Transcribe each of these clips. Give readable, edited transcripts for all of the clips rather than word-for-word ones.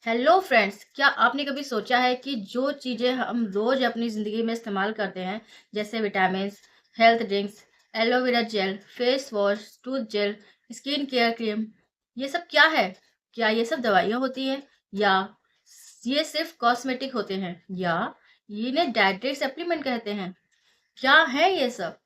Hello friends, क्या आपने कभी सोचा है कि जो चीज़ें हम रोज़ अपनी ज़िंदगी में इस्तेमाल करते हैं, जैसे vitamin, health drinks, aloe vera gel, face wash, tooth gel, skin care cream, ये सब क्या है? क्या ये सब दवाइयाँ होती हैं या ये सिर्फ कॉस्मेटिक होते हैं या इन्हें डाइटरी सप्लीमेंट कहते हैं? क्या है ये सब?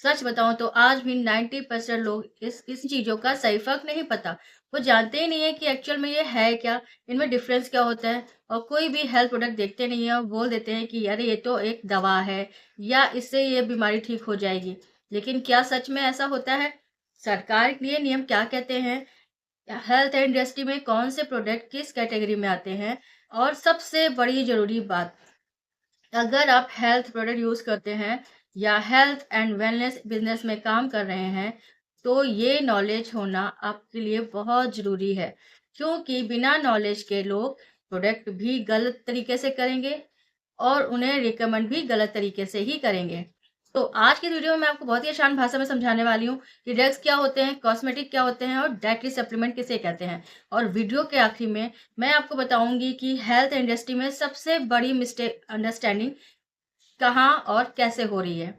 सच बताऊं तो आज भी 90% लोग इस चीजों का सही फर्क नहीं पता। वो जानते ही नहीं है कि एक्चुअल में ये है क्या, इनमें डिफरेंस क्या होता है। और कोई भी हेल्थ प्रोडक्ट देखते नहीं है और बोल देते हैं कि अरे ये तो एक दवा है या इससे ये बीमारी ठीक हो जाएगी। लेकिन क्या सच में ऐसा होता है? सरकार के लिए नियम क्या कहते हैं? हेल्थ इंडस्ट्री में कौन से प्रोडक्ट किस कैटेगरी में आते हैं? और सबसे बड़ी जरूरी बात, अगर आप हेल्थ प्रोडक्ट यूज करते हैं या हेल्थ एंड वेलनेस बिजनेस में काम कर रहे हैं, तो ये नॉलेज होना आपके लिए बहुत जरूरी है। क्योंकि बिना नॉलेज के लोग प्रोडक्ट भी गलत तरीके से करेंगे और उन्हें रिकमेंड भी गलत तरीके से ही करेंगे। तो आज की वीडियो में मैं आपको बहुत ही आसान भाषा में समझाने वाली हूँ कि ड्रग्स क्या होते हैं, कॉस्मेटिक क्या होते हैं और डाइटरी सप्लीमेंट किसे कहते हैं। और वीडियो के आखिर में मैं आपको बताऊंगी कि हेल्थ इंडस्ट्री में सबसे बड़ी मिस्टेक अंडरस्टैंडिंग कहाँ और कैसे हो रही है।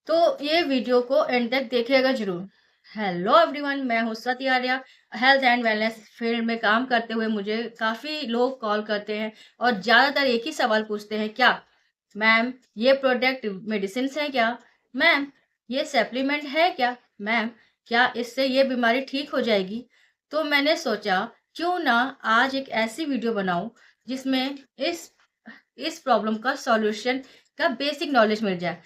तो ये वीडियो को एंड तक देखिएगा जरूर। हेलो एवरीवन, मैं हूँ Swati Arya. Health and wellness field में काम करते हुए मुझे काफ़ी लोग कॉल करते हैं और ज़्यादातर एक ही सवाल पूछते हैं, क्या मैम ये प्रोडक्ट मेडिसिन है क्या? मैम ये सप्लीमेंट है क्या? मैम क्या इससे ये बीमारी ठीक हो जाएगी? तो मैंने सोचा क्यों ना आज एक ऐसी वीडियो बनाऊं जिसमें इस प्रॉब्लम का सॉल्यूशन का बेसिक नॉलेज मिल जाए।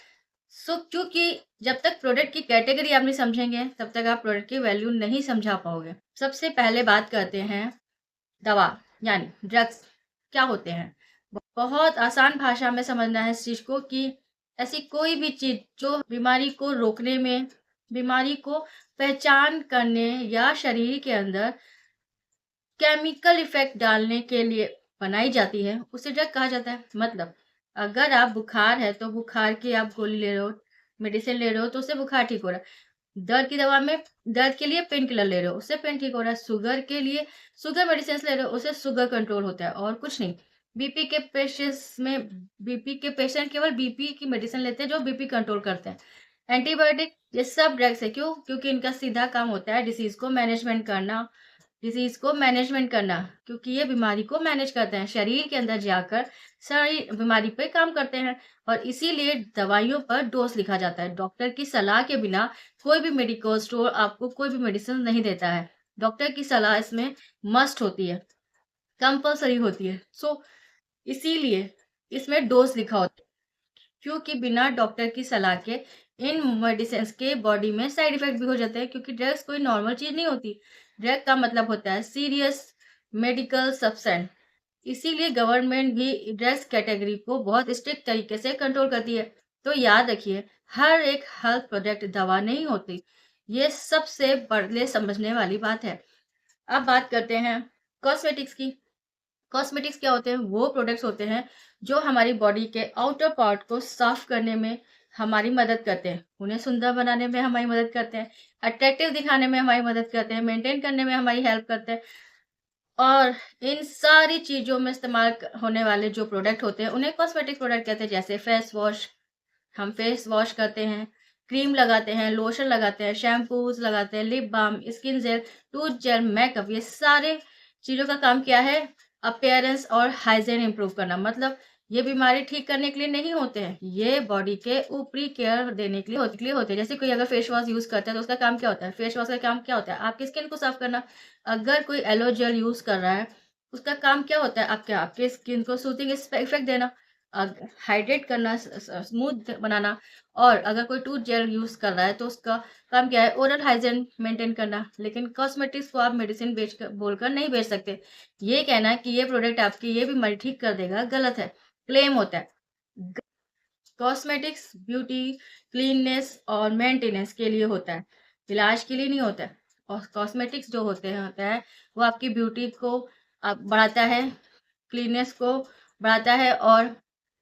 क्योंकि जब तक प्रोडक्ट की कैटेगरी आप नहीं समझेंगे तब तक आप प्रोडक्ट की वैल्यू नहीं समझा पाओगे। सबसे पहले बात करते हैं दवा यानी ड्रग्स क्या होते हैं। बहुत आसान भाषा में समझना है इस चीज को कि ऐसी कोई भी चीज जो बीमारी को रोकने में, बीमारी को पहचान करने या शरीर के अंदर केमिकल इफेक्ट डालने के लिए बनाई जाती है, उसे ड्रग कहा जाता है। मतलब अगर आप बुखार है तो बुखार की आप गोली ले रहे हो, मेडिसिन ले रहे हो तो उससे बुखार ठीक हो रहा है। दर्द की दवा में दर्द के लिए पेन किलर ले रहे हो, उससे पेन ठीक हो रहा है। शुगर के लिए शुगर मेडिसिन ले रहे हो, उससे शुगर कंट्रोल होता है और कुछ नहीं। बीपी के पेशेंट्स में बीपी के पेशेंट केवल बीपी की मेडिसिन लेते हैं जो बीपी कंट्रोल करते हैं। एंटीबायोटिक ये सब ड्रग्स है। क्यों? क्योंकि इनका सीधा काम होता है डिसीज को मैनेजमेंट करना। क्योंकि ये बीमारी को मैनेज करते हैं, शरीर के अंदर जाकर सारी बीमारी पे काम करते हैं। और इसीलिए दवाइयों पर डोज लिखा जाता है। डॉक्टर की सलाह के बिना कोई भी मेडिकल स्टोर आपको कोई भी मेडिसिन नहीं देता है। डॉक्टर की सलाह इसमें मस्ट होती है, कंपल्सरी होती है। इसीलिए इसमें डोज लिखा होता है। क्योंकि बिना डॉक्टर की सलाह के इन मेडिसिन के बॉडी में साइड इफेक्ट भी हो जाते हैं। क्योंकि ड्रग्स कोई नॉर्मल चीज नहीं होती। ड्रग का मतलब होता है सीरियस मेडिकल सब्सटेंस। इसीलिए गवर्नमेंट भी ड्रग्स कैटेगरी को बहुत स्ट्रिक्ट तरीके से कंट्रोल करती है। तो याद रखिए, हर एक हेल्थ प्रोडक्ट दवा नहीं होती। ये सबसे पहले समझने वाली बात है। अब बात करते हैं कॉस्मेटिक्स की। कॉस्मेटिक्स क्या होते हैं? वो प्रोडक्ट्स होते हैं जो हमारी बॉडी के आउटर पार्ट को साफ करने में हमारी मदद करते हैं, उन्हें सुंदर बनाने में हमारी मदद करते हैं, अट्रैक्टिव दिखाने में हमारी मदद करते हैं, मेंटेन करने में हमारी हेल्प करते हैं। और इन सारी चीज़ों में इस्तेमाल होने वाले जो प्रोडक्ट होते हैं उन्हें कॉस्मेटिक प्रोडक्ट कहते हैं। जैसे फेस वॉश, हम फेस वॉश करते हैं, क्रीम लगाते हैं, लोशन लगाते हैं, शैम्पूज लगाते हैं, lip balm, skin gel, tooth gel, makeup, ये सारे चीज़ों का काम क्या है? अपीयरेंस और हाइजीन इंप्रूव करना। मतलब ये बीमारी ठीक करने के लिए नहीं होते हैं, ये बॉडी के ऊपरी केयर देने के लिए होते हैं। जैसे कोई अगर फेस वॉश यूज करता है तो उसका काम क्या होता है? फेस वॉश का काम क्या होता है? आपकी स्किन को साफ करना। अगर कोई एलो जेल यूज कर रहा है, उसका काम क्या होता है? आपके स्किन को सूथिंग इफेक्ट देना, हाइड्रेट करना, स्मूथ बनाना। और अगर कोई टूथ जेल यूज कर रहा है तो उसका काम क्या है? ओरल हाइजीन मेंटेन करना। लेकिन कॉस्मेटिक्स को आप मेडिसिन बेच कर बोलकर नहीं बेच सकते। ये कहना कि ये प्रोडक्ट आपकी ये बीमारी ठीक कर देगा गलत है। क्लेम होता है। कॉस्मेटिक्स ब्यूटी, क्लीननेस और मेंटेनेंस के लिए होता है, इलाज के लिए नहीं होता है। और कॉस्मेटिक्स जो होता है वो आपकी ब्यूटी को बढ़ाता है, क्लीननेस को बढ़ाता है और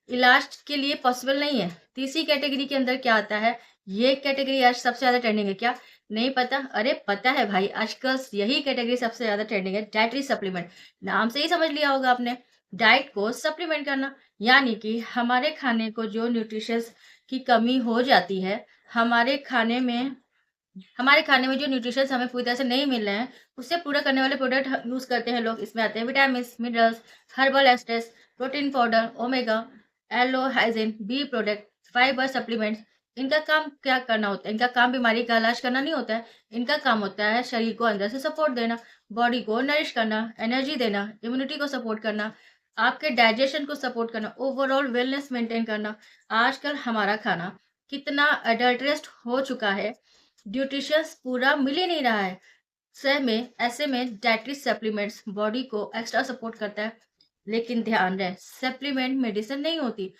इलाज के लिए पॉसिबल नहीं है। तीसरी कैटेगरी के अंदर क्या आता है? ये कैटेगरी आज सबसे ज्यादा ट्रेंडिंग है। क्या? नहीं पता? अरे पता है भाई, आजकल यही कैटेगरी सबसे ज़्यादा ट्रेंडिंग है, डाइटरी सप्लीमेंट। नाम से ही समझ लिया होगा आपने, डाइट को सप्लीमेंट करना। यानी कि हमारे खाने को जो न्यूट्रिशंस की कमी हो जाती है, हमारे खाने में हमारे खाने में जो न्यूट्रिशंस हमें पूरी तरह से नहीं मिल रहे हैं, उससे पूरा करने वाले प्रोडक्ट यूज़ करते हैं लोग। इसमें आते हैं विटामिन्स, मिनरल्स, हर्बल एस्टेस, protein powder, omega, aloe hygiene, bee product, fibre supplements. इनका काम क्या करना होता है? इनका काम बीमारी का इलाज करना नहीं होता है। इनका काम होता है शरीर को अंदर से सपोर्ट देना, बॉडी को नरिश करना, एनर्जी देना, इम्यूनिटी को सपोर्ट करना, आपके डाइजेशन को सपोर्ट करना, ओवरऑल वेलनेस मेंटेन करना। आजकल हमारा खाना कितना अडल्ट्रेस्ड हो चुका है, न्यूट्रिशंस पूरा मिल ही नहीं रहा है। ऐसे में डाइटरी सप्लीमेंट्स बॉडी को एक्स्ट्रा सपोर्ट करता है। लेकिन ध्यान रहे, सप्लीमेंट मेडिसिन नहीं होती।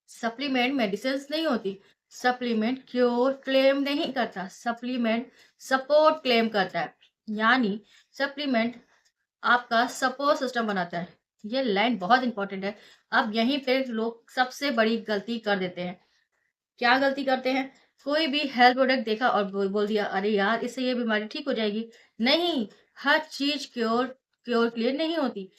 सप्लीमेंट मेडिसिन्स नहीं होती। सप्लीमेंट क्योर क्लेम नहीं करता। सप्लीमेंट सपोर्ट क्लेम करता है। यानी सप्लीमेंट आपका सपोर्ट सिस्टम बनाता है। ये लाइन बहुत इंपॉर्टेंट है। अब यहीं पे लोग सबसे बड़ी गलती कर देते हैं। क्या गलती करते हैं? कोई भी हेल्थ प्रोडक्ट देखा और बोल दिया, अरे यार इससे ये बीमारी ठीक हो जाएगी। नहीं, हर चीज क्योर क्योर के लिए नहीं होती।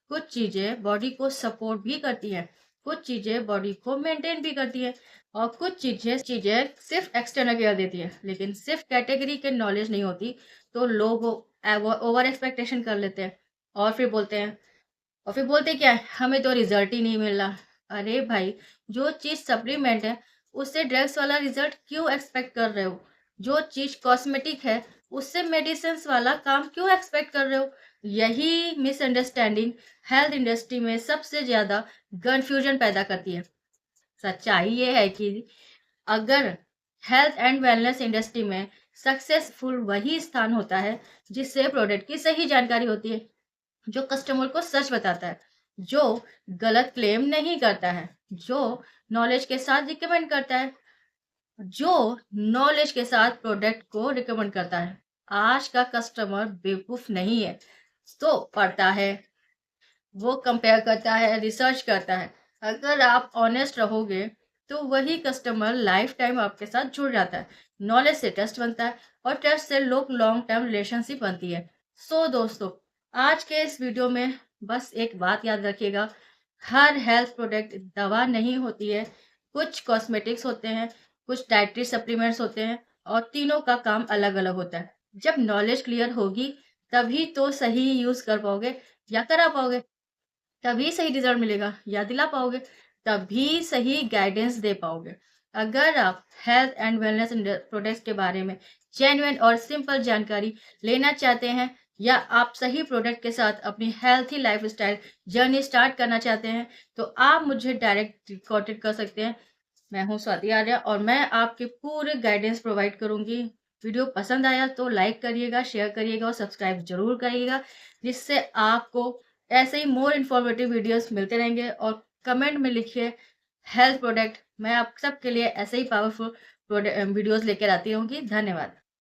कुछ चीजें बॉडी को सपोर्ट भी करती हैं, कुछ चीजें बॉडी को मेंटेन भी करती हैं, और कुछ चीजें चीजें सिर्फ एक्सटर्नल केयर देती है, लेकिन सिर्फ कैटेगरी के नॉलेज नहीं होती। तो लोग ओवर एक्सपेक्टेशन कर लेते हैं और फिर बोलते हैं, और फिर बोलते क्या है, हमें तो रिजल्ट ही नहीं मिल रहा। अरे भाई, जो चीज सप्लीमेंट है उससे ड्रग्स वाला रिजल्ट क्यों एक्सपेक्ट कर रहे हो? जो चीज कॉस्मेटिक है उससे मेडिसिन वाला काम क्यों एक्सपेक्ट कर रहे हो? यही मिसअंडरस्टैंडिंग हेल्थ इंडस्ट्री में सबसे ज्यादा कंफ्यूजन पैदा करती है। सच्चाई ये है कि अगर हेल्थ एंड वेलनेस इंडस्ट्री में सक्सेसफुल वही स्थान होता है जिससे प्रोडक्ट की सही जानकारी होती है, जो कस्टमर को सच बताता है, जो गलत क्लेम नहीं करता है, जो नॉलेज के साथ रिकमेंड करता है, जो नॉलेज के साथ प्रोडक्ट को रिकमेंड करता है। आज का कस्टमर बेवकूफ नहीं है, तो पढ़ता है, वो कंपेयर करता है, रिसर्च करता है। अगर आप ऑनेस्ट रहोगे तो वही कस्टमर लाइफ टाइम आपके साथ जुड़ जाता है। नॉलेज से ट्रस्ट बनता है और ट्रस्ट से लोग लॉन्ग टर्म रिलेशनशिप बनती है। सो दोस्तों, आज के इस वीडियो में बस एक बात याद रखिएगा, हर हेल्थ प्रोडक्ट दवा नहीं होती है। कुछ कॉस्मेटिक्स होते हैं, कुछ डाइटरी सप्लीमेंट्स होते हैं, और तीनों का काम अलग अलग होता है। जब नॉलेज क्लियर होगी तभी तो सही यूज कर पाओगे या करा पाओगे, तभी सही रिजल्ट मिलेगा या दिला पाओगे, तभी सही गाइडेंस दे पाओगे। अगर आप हेल्थ एंड वेलनेस प्रोडक्ट्स के बारे में जेन्युइन और सिंपल जानकारी लेना चाहते हैं, या आप सही प्रोडक्ट के साथ अपनी हेल्थी लाइफस्टाइल जर्नी स्टार्ट करना चाहते हैं, तो आप मुझे डायरेक्ट कांटेक्ट कर सकते हैं। मैं हूं स्वाति आर्या और मैं आपके पूरे गाइडेंस प्रोवाइड करूंगी। वीडियो पसंद आया तो लाइक करिएगा, शेयर करिएगा और सब्सक्राइब जरूर करिएगा, जिससे आपको ऐसे ही मोर इन्फॉर्मेटिव वीडियोस मिलते रहेंगे। और कमेंट में लिखिए हेल्थ प्रोडक्ट, मैं आप सबके लिए ऐसे ही पावरफुल वीडियोस लेकर आती रहूँगी। धन्यवाद।